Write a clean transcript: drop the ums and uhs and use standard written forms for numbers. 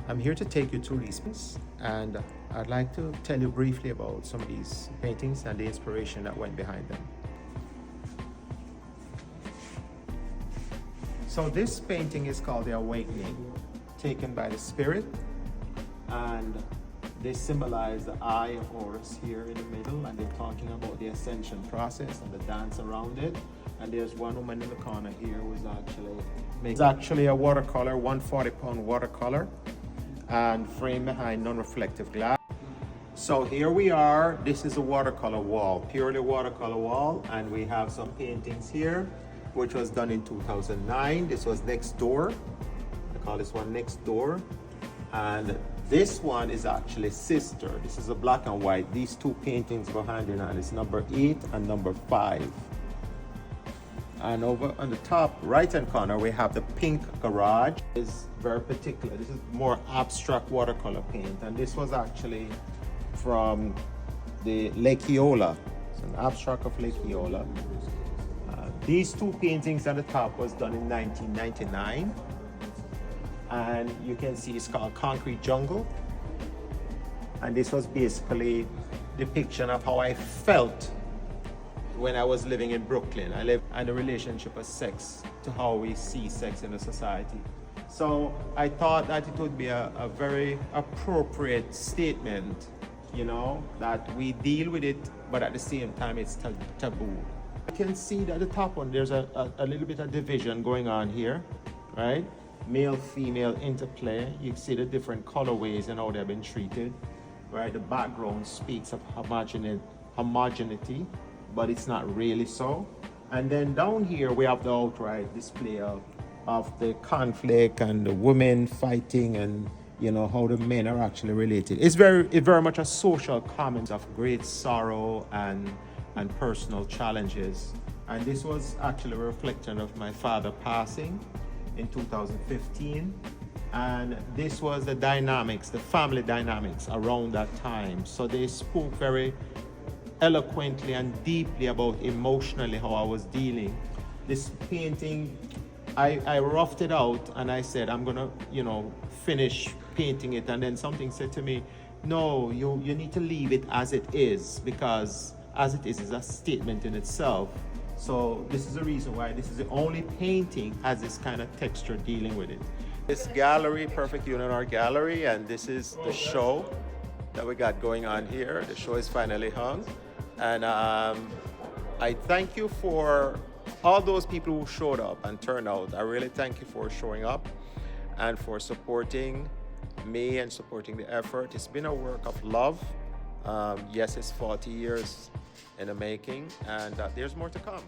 I'm here to take you through these pieces, and I'd like to tell you briefly about some of these paintings and the inspiration that went behind them. So this painting is called The Awakening, taken by the Spirit, and they symbolize the eye of Horus here in the middle, and they're talking about the ascension process and the dance around it. And there's one woman in the corner here who is actually a watercolor, 140-pound watercolor, and framed behind non-reflective glass. So here we are. This is a watercolor wall, purely watercolor wall, and we have some paintings here, which was done in 2009. This was Next Door. I call this one Next Door. And this one is actually Sister. This is a black and white. These two paintings go hand in hand. It's number 8 and number 5. And over on the top right hand corner, we have the Pink Garage. It's very particular. This is more abstract watercolor paint. And this was actually from the Lake Eola. It's an abstract of Lake Eola. These two paintings at the top was done in 1999. And you can see it's called Concrete Jungle. And this was basically depiction of how I felt when I was living in Brooklyn. I lived and the relationship of sex to how we see sex in the society. So I thought that it would be a very appropriate statement, you know, that we deal with it, but at the same time it's taboo. You can see that the top one, there's a little bit of division going on here, right? Male-female interplay. You see the different colorways and how they've been treated, right? The background speaks of homogeneity, but it's not really so. And then down here we have the outright display of the conflict and the women fighting, and you know how the men are actually related. It's very much a social comment of great sorrow and personal challenges. And this was actually a reflection of my father passing in 2015, and this was the dynamics, the family dynamics around that time. So they spoke very eloquently and deeply about emotionally how I was dealing. This painting, I roughed it out and I said, I'm gonna, you know, finish painting it. And then something said to me, no, you need to leave it as it is, because as it is a statement in itself. So this is the reason why this is the only painting has this kind of texture dealing with it. This gallery, Perfect Union Art Gallery, and this is the show that we got going on here. The show is finally hung. And I thank you for all those people who showed up and turned out. I really thank you for showing up and for supporting me and supporting the effort. It's been a work of love. Yes, it's 40 years in the making, and there's more to come.